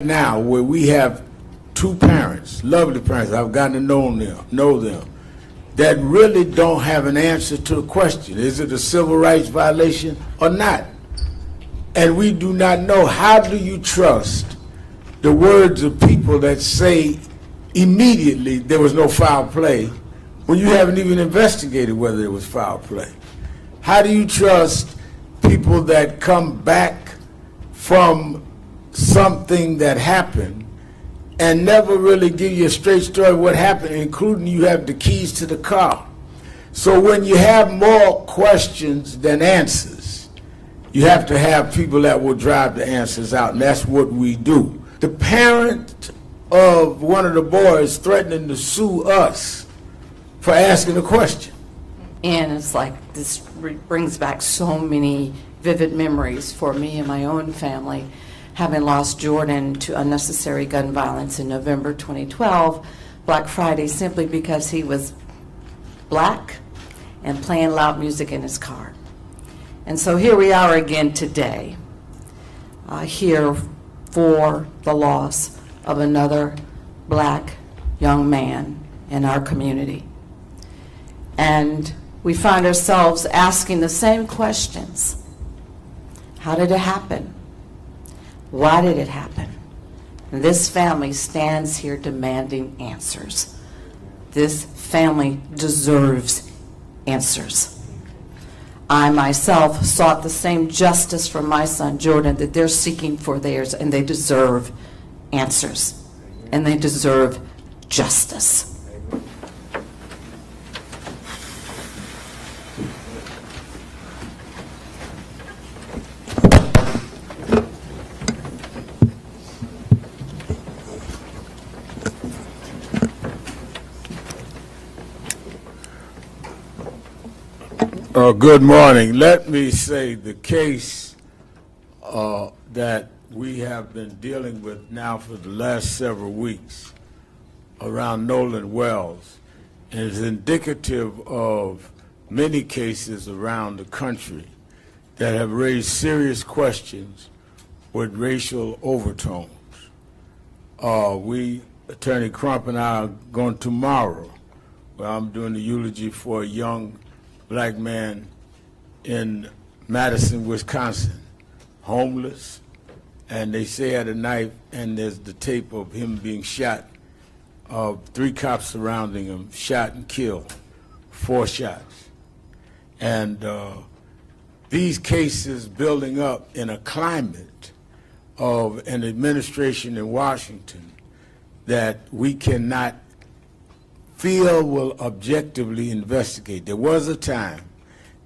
Now, where we have two parents, lovely parents, I've gotten to know them, that really don't have an answer to a question. Is it a civil rights violation or not? And we do not know. How do you trust the words of people that say immediately there was no foul play when you haven't even investigated whether there was foul play? How do you trust people that come back from something that happened and never really give you a straight story of what happened, including you have the keys to the car? So when you have more questions than answers, you have to have people that will drive the answers out, and that's what we do. The parent of one of the boys threatening to sue us for asking a question. And it's like this brings back so many vivid memories for me and my own family, having lost Jordan to unnecessary gun violence in November 2012, Black Friday, simply because he was black and playing loud music in his car. And so here we are again today, here for the loss of another black young man in our community. And we find ourselves asking the same questions. How did it happen? Why did it happen? And this family stands here demanding answers. This family deserves answers. I myself sought the same justice for my son Jordan that they're seeking for theirs, and they deserve answers. And they deserve justice. Good morning. Let me say the case that we have been dealing with now for the last several weeks around Nolan Wells is indicative of many cases around the country that have raised serious questions with racial overtones. Attorney Crump and I are going tomorrow, where I'm doing the eulogy for a young black man in Madison, Wisconsin, homeless, and they say had a knife, and there's the tape of him being shot, 3 cops surrounding him, shot and killed, 4 shots. And these cases building up in a climate of an administration in Washington that we cannot feel will objectively investigate. There was a time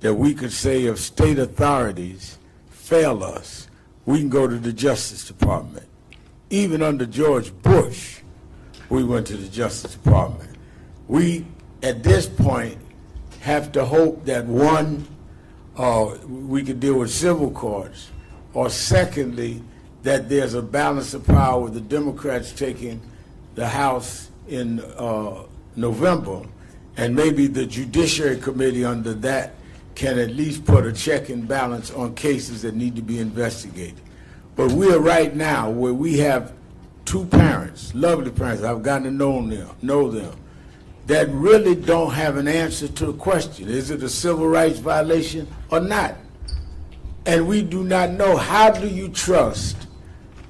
that we could say if state authorities fail us, we can go to the Justice Department. Even under George Bush, we went to the Justice Department. We, at this point, have to hope that one, we could deal with civil courts, or secondly, that there's a balance of power with the Democrats taking the House in November, and maybe the Judiciary Committee under that can at least put a check and balance on cases that need to be investigated. But we are right now where we have two parents, lovely parents, I've gotten to know them, that really don't have an answer to a question. Is it a civil rights violation or not? And we do not know. How do you trust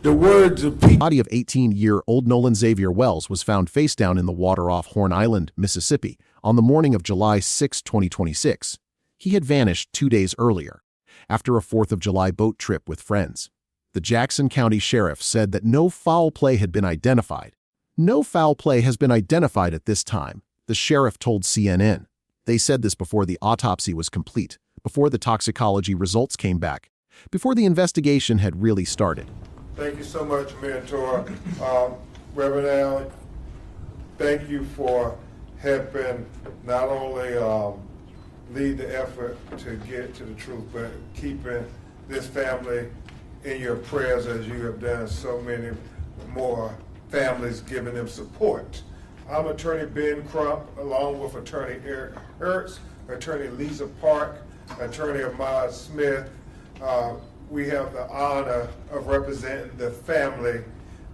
the words of people? The body of 18-year-old Nolan Xavier Wells was found face down in the water off Horn Island, Mississippi, on the morning of July 6, 2026. He had vanished 2 days earlier, after a 4th of July boat trip with friends. The Jackson County Sheriff said that no foul play had been identified. No foul play has been identified at this time, the sheriff told CNN. They said this before the autopsy was complete, before the toxicology results came back, before the investigation had really started. Thank you so much, Mentor. Reverend Allen, thank you for helping not only lead the effort to get to the truth, but keeping this family in your prayers as you have done so many more families, giving them support. I'm Attorney Ben Crump, along with Attorney Eric Hertz, Attorney Lisa Park, Attorney Ahmad Smith. We have the honor of representing the family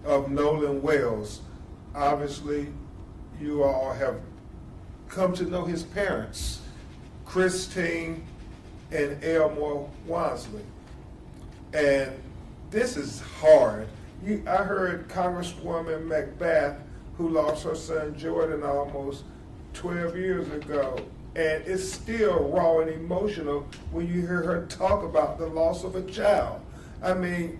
of Nolan Wells. Obviously, you all have come to know his parents, Christine and Elmore Wansley. And this is hard. I heard Congresswoman McBath, who lost her son Jordan almost 12 years ago, and it's still raw and emotional when you hear her talk about the loss of a child. I mean,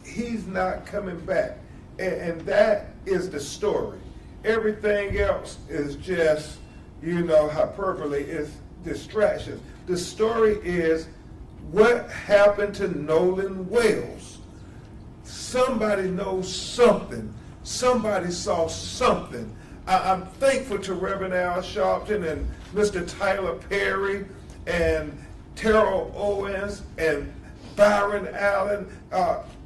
he's not coming back, and that is the story. Everything else is just, hyperbole, is distractions. The story is what happened to Nolan Wells. Somebody knows something. Somebody saw something. I'm thankful to Reverend Al Sharpton and Mr. Tyler Perry and Terrell Owens and Byron Allen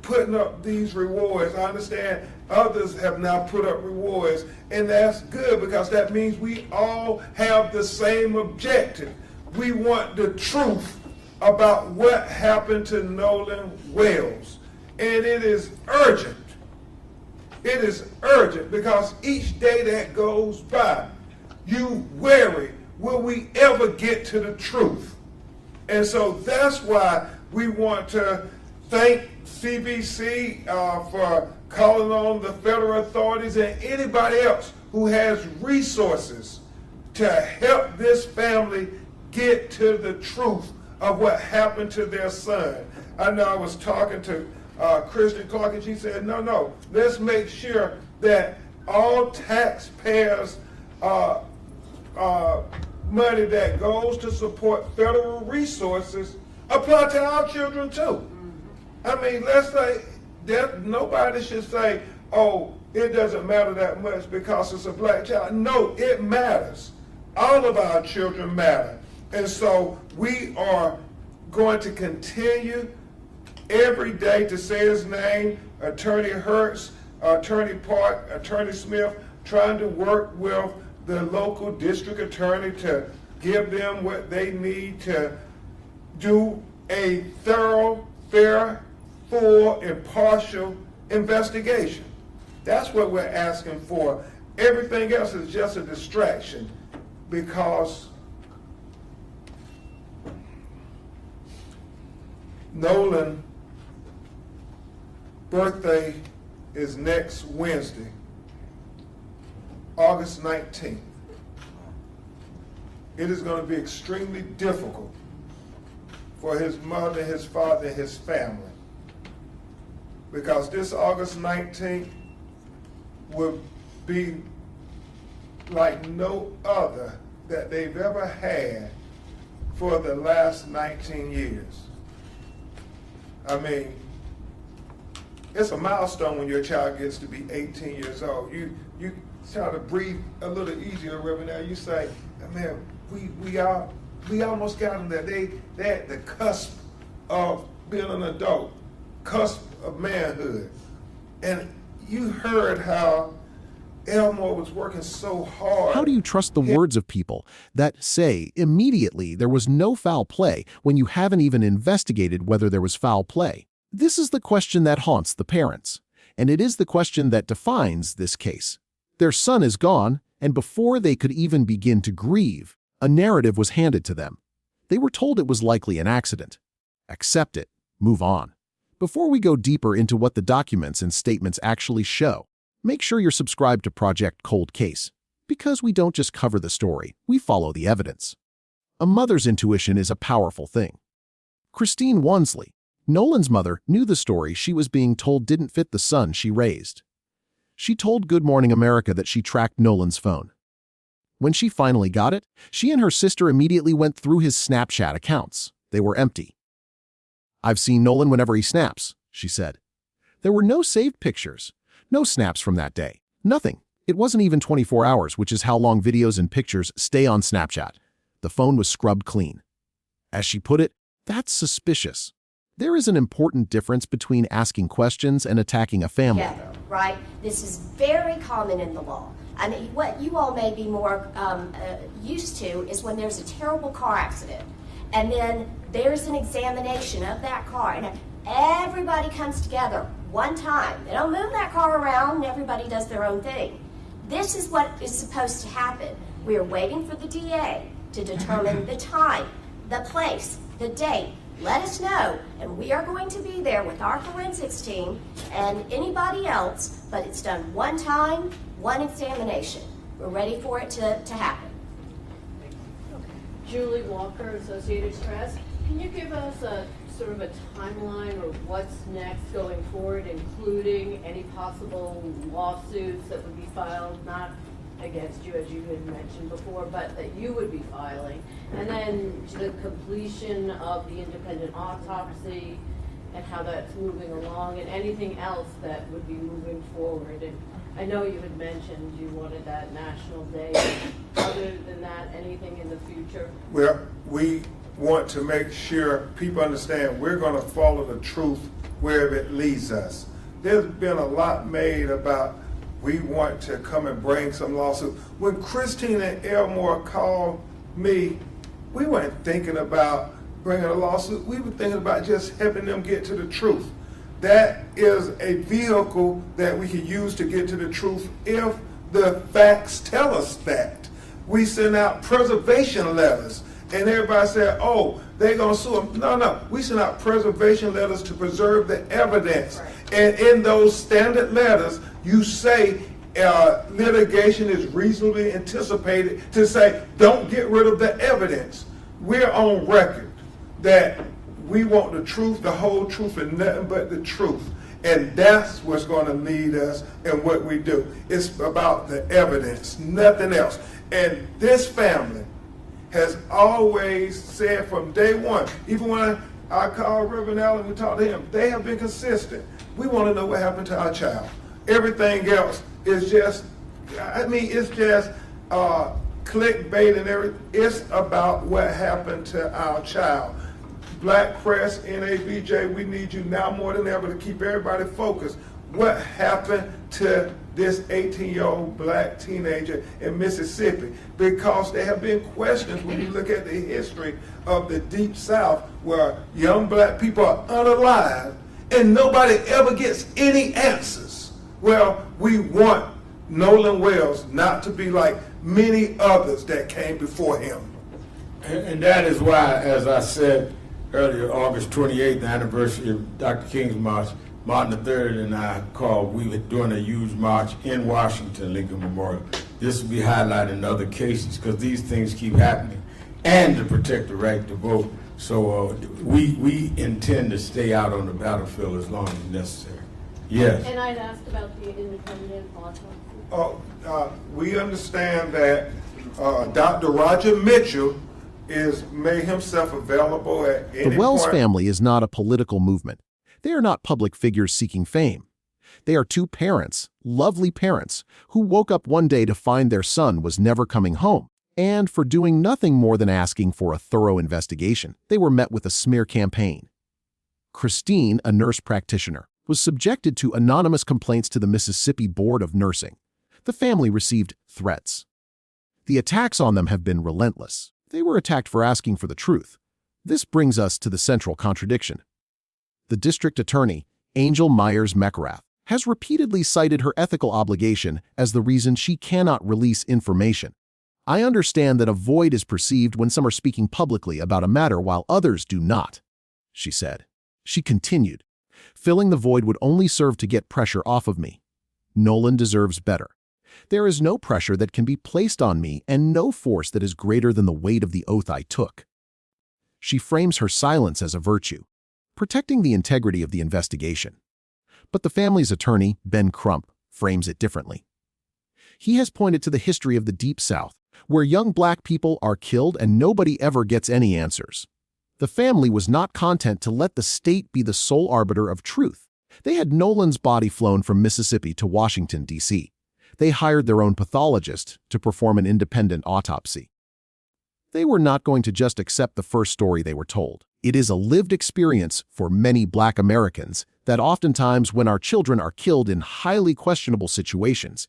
putting up these rewards. I understand others have now put up rewards, and that's good because that means we all have the same objective. We want the truth about what happened to Nolan Wells, and it is urgent. It is urgent because each day that goes by, you worry, will we ever get to the truth? And so that's why we want to thank CBC for calling on the federal authorities and anybody else who has resources to help this family get to the truth of what happened to their son. I know I was talking to Christian Clark, and she said, no, let's make sure that all taxpayers' money that goes to support federal resources apply to our children too. I mean, let's say that nobody should say, oh, it doesn't matter that much because it's a black child. No, it matters. All of our children matter. And so we are going to continue every day to say his name, Attorney Hertz, Attorney Park, Attorney Smith, trying to work with the local district attorney to give them what they need to do a thorough, fair, full, impartial investigation. That's what we're asking for. Everything else is just a distraction because Nolan's birthday is next Wednesday, August 19th. It is going to be extremely difficult for his mother, his father, and his family, because this August 19th will be like no other that they've ever had for the last 19 years. I mean, it's a milestone when your child gets to be 18 years old. You try to breathe a little easier, Reverend. Now you say, man, we almost got them there. They at the cusp of being an adult, cusp of manhood. And you heard how Elmore was working so hard. How do you trust the words of people that say immediately there was no foul play when you haven't even investigated whether there was foul play? This is the question that haunts the parents, and it is the question that defines this case. Their son is gone, and before they could even begin to grieve, a narrative was handed to them. They were told it was likely an accident. Accept it. Move on. Before we go deeper into what the documents and statements actually show, make sure you're subscribed to Project Cold Case, because we don't just cover the story, we follow the evidence. A mother's intuition is a powerful thing. Christine Wansley, Nolan's mother, knew the story she was being told didn't fit the son she raised. She told Good Morning America that she tracked Nolan's phone. When she finally got it, she and her sister immediately went through his Snapchat accounts. They were empty. "I've seen Nolan whenever he snaps," she said. There were no saved pictures. No snaps from that day. Nothing. It wasn't even 24 hours, which is how long videos and pictures stay on Snapchat. The phone was scrubbed clean. As she put it, that's suspicious. There is an important difference between asking questions and attacking a family. Together, right? This is very common in the law. I mean, what you all may be more used to is when there's a terrible car accident, and then there's an examination of that car, and everybody comes together. one time. They don't move that car around and everybody does their own thing. This is what is supposed to happen. We are waiting for the DA to determine the time, the place, the date. Let us know, and we are going to be there with our forensics team and anybody else, but it's done one time, one examination. We're ready for it to happen. Julie Walker, Associated Press. Can you give us a sort of a timeline or what's next going forward, including any possible lawsuits that would be filed, not against you, as you had mentioned before, but that you would be filing, and then the completion of the independent autopsy and how that's moving along, and anything else that would be moving forward? And I know you had mentioned you wanted that national day. Other than that, anything in the future? Well, we want to make sure people understand we're going to follow the truth wherever it leads us. There's been a lot made about we want to come and bring some lawsuit. When Christine and Elmore called me, we weren't thinking about bringing a lawsuit. We were thinking about just helping them get to the truth. That is a vehicle that we can use to get to the truth if the facts tell us that. We send out preservation letters, and everybody said, oh, they're going to sue them. No, we send out preservation letters to preserve the evidence. Right. And in those standard letters, you say litigation is reasonably anticipated to say, don't get rid of the evidence. We're on record that we want the truth, the whole truth, and nothing but the truth. And that's what's going to lead us in what we do. It's about the evidence, nothing else. And this family has always said from day one, even when I called Reverend Allen, we talked to him, they have been consistent. We want to know what happened to our child. Everything else is just, it's just clickbait and everything. It's about what happened to our child. Black press, NABJ, we need you now more than ever to keep everybody focused. What happened to this 18-year-old black teenager in Mississippi? Because there have been questions when you look at the history of the Deep South where young black people are unalived and nobody ever gets any answers. Well, we want Nolan Wells not to be like many others that came before him. And that is why, as I said earlier, August 28th, the anniversary of Dr. King's March, Martin III and I we were doing a huge march in Washington, Lincoln Memorial. This will be highlighted in other cases because these things keep happening, and to protect the right to vote. So we intend to stay out on the battlefield as long as necessary. Yes. And I'd asked about the independent autopsy. We understand that Dr. Roger Mitchell made himself available at any point. The Wells family is not a political movement. They are not public figures seeking fame. They are two parents, lovely parents, who woke up one day to find their son was never coming home. And for doing nothing more than asking for a thorough investigation, they were met with a smear campaign. Christine, a nurse practitioner, was subjected to anonymous complaints to the Mississippi Board of Nursing. The family received threats. The attacks on them have been relentless. They were attacked for asking for the truth. This brings us to the central contradiction. The district attorney, Angel Myers McIlrath, has repeatedly cited her ethical obligation as the reason she cannot release information. I understand that a void is perceived when some are speaking publicly about a matter while others do not, she said. She continued, filling the void would only serve to get pressure off of me. Nolan deserves better. There is no pressure that can be placed on me and no force that is greater than the weight of the oath I took. She frames her silence as a virtue, protecting the integrity of the investigation. But the family's attorney, Ben Crump, frames it differently. He has pointed to the history of the Deep South, where young black people are killed and nobody ever gets any answers. The family was not content to let the state be the sole arbiter of truth. They had Nolan's body flown from Mississippi to Washington, D.C. They hired their own pathologist to perform an independent autopsy. They were not going to just accept the first story they were told. It is a lived experience for many black Americans that oftentimes when our children are killed in highly questionable situations,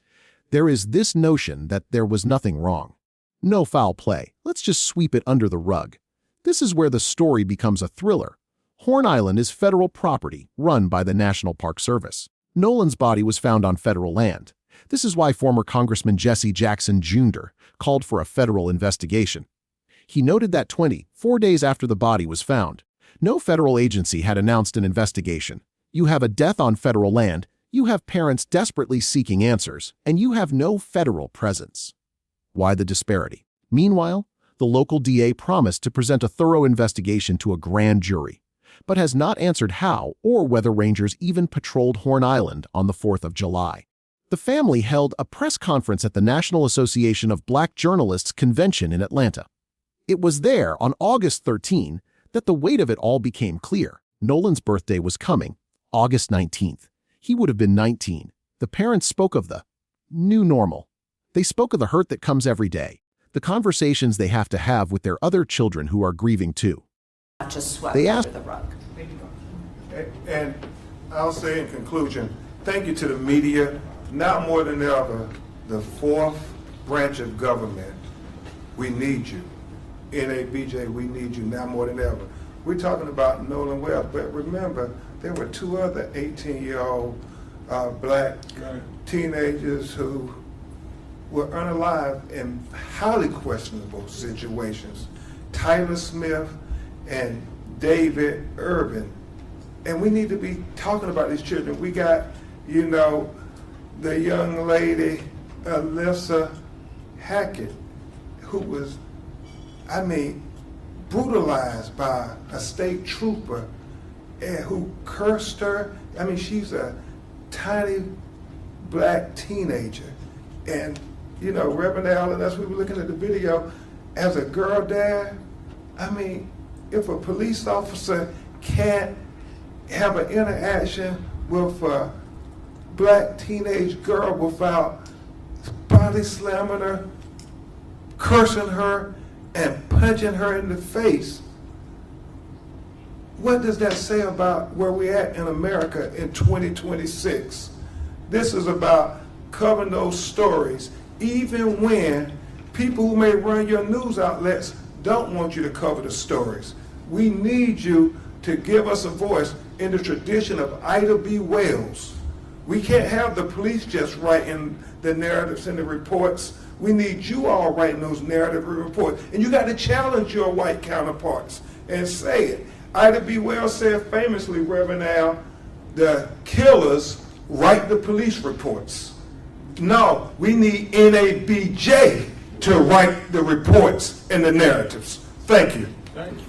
there is this notion that there was nothing wrong. No foul play. Let's just sweep it under the rug. This is where the story becomes a thriller. Horn Island is federal property run by the National Park Service. Nolan's body was found on federal land. This is why former Congressman Jesse Jackson Jr. called for a federal investigation. He noted that 24 days after the body was found, no federal agency had announced an investigation. You have a death on federal land, you have parents desperately seeking answers, and you have no federal presence. Why the disparity? Meanwhile, the local DA promised to present a thorough investigation to a grand jury, but has not answered how or whether rangers even patrolled Horn Island on the 4th of July. The family held a press conference at the National Association of Black Journalists convention in Atlanta. It was there on August 13 that the weight of it all became clear. Nolan's birthday was coming, August 19th. He would have been 19. The parents spoke of the new normal. They spoke of the hurt that comes every day, the conversations they have to have with their other children who are grieving too. Not just swept They under asked- the rug. And I'll say in conclusion, thank you to the media. Now more than ever, the fourth branch of government, we need you. NABJ, we need you now more than ever. We're talking about Nolan Wells, but remember, there were two other 18-year-old black teenagers who were unalive in highly questionable situations. Tyler Smith and David Irvin. And we need to be talking about these children. We got, the young lady, Alyssa Hackett, who was, brutalized by a state trooper and who cursed her. She's a tiny black teenager. And, Reverend Allen, as we were looking at the video, as a girl dad, if a police officer can't have an interaction with a black teenage girl without body slamming her, cursing her, and punching her in the face, what does that say about where we're at in America in 2026? This is about covering those stories, even when people who may run your news outlets don't want you to cover the stories. We need you to give us a voice in the tradition of Ida B. Wells. We can't have the police just writing the narratives and the reports. We need you all writing those narrative reports. And you got to challenge your white counterparts and say it. Ida B. Wells said famously, Reverend Al, the killers write the police reports. No, we need NABJ to write the reports and the narratives. Thank you. Thank you.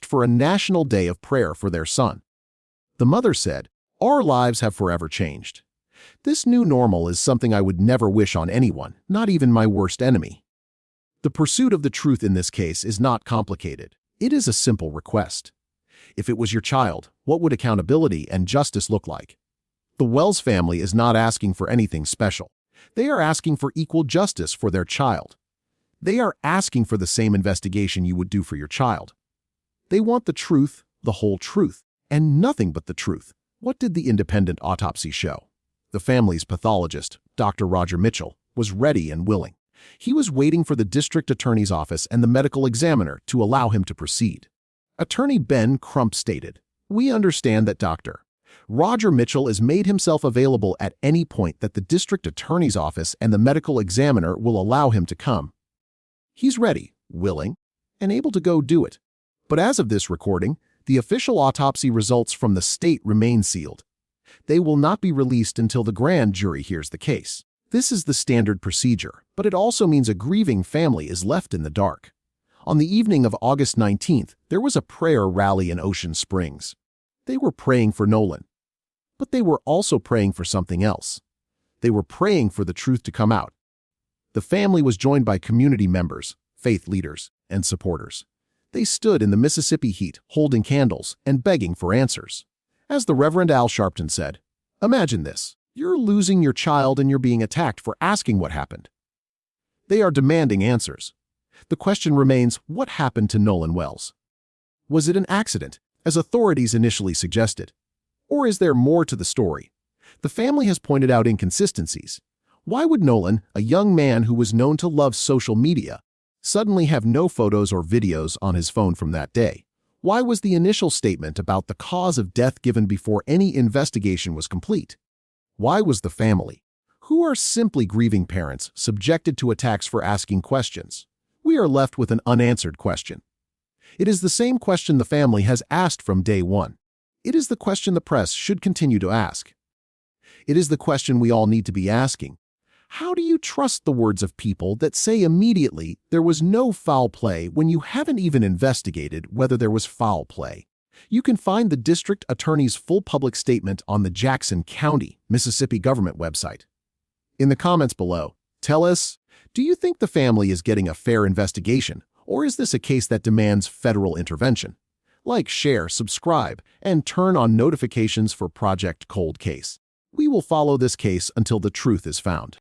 For a national day of prayer for their son. The mother said, "Our lives have forever changed. This new normal is something I would never wish on anyone, not even my worst enemy." The pursuit of the truth in this case is not complicated. It is a simple request. If it was your child, what would accountability and justice look like? The Wells family is not asking for anything special. They are asking for equal justice for their child. They are asking for the same investigation you would do for your child. They want the truth, the whole truth, and nothing but the truth. What did the independent autopsy show? The family's pathologist, Dr. Roger Mitchell, was ready and willing. He was waiting for the district attorney's office and the medical examiner to allow him to proceed. Attorney Ben Crump stated, "We understand that Dr. Roger Mitchell has made himself available at any point that the district attorney's office and the medical examiner will allow him to come. He's ready, willing, and able to go do it. But as of this recording, the official autopsy results from the state remain sealed. They will not be released until the grand jury hears the case. This is the standard procedure, but it also means a grieving family is left in the dark." On the evening of August 19th, there was a prayer rally in Ocean Springs. They were praying for Nolan, but they were also praying for something else. They were praying for the truth to come out. The family was joined by community members, faith leaders, and supporters. They stood in the Mississippi heat, holding candles and begging for answers. As the Reverend Al Sharpton said, "Imagine this. You're losing your child and you're being attacked for asking what happened." They are demanding answers. The question remains, what happened to Nolan Wells? Was it an accident, as authorities initially suggested? Or is there more to the story? The family has pointed out inconsistencies. Why would Nolan, a young man who was known to love social media, suddenly have no photos or videos on his phone from that day? Why was the initial statement about the cause of death given before any investigation was complete? Why was the family, who are simply grieving parents, subjected to attacks for asking questions? We are left with an unanswered question. It is the same question the family has asked from day one. It is the question the press should continue to ask. It is the question we all need to be asking. How do you trust the words of people that say immediately there was no foul play when you haven't even investigated whether there was foul play? You can find the district attorney's full public statement on the Jackson County, Mississippi government website. In the comments below, tell us, do you think the family is getting a fair investigation, or is this a case that demands federal intervention? Like, share, subscribe, and turn on notifications for Project Cold Case. We will follow this case until the truth is found.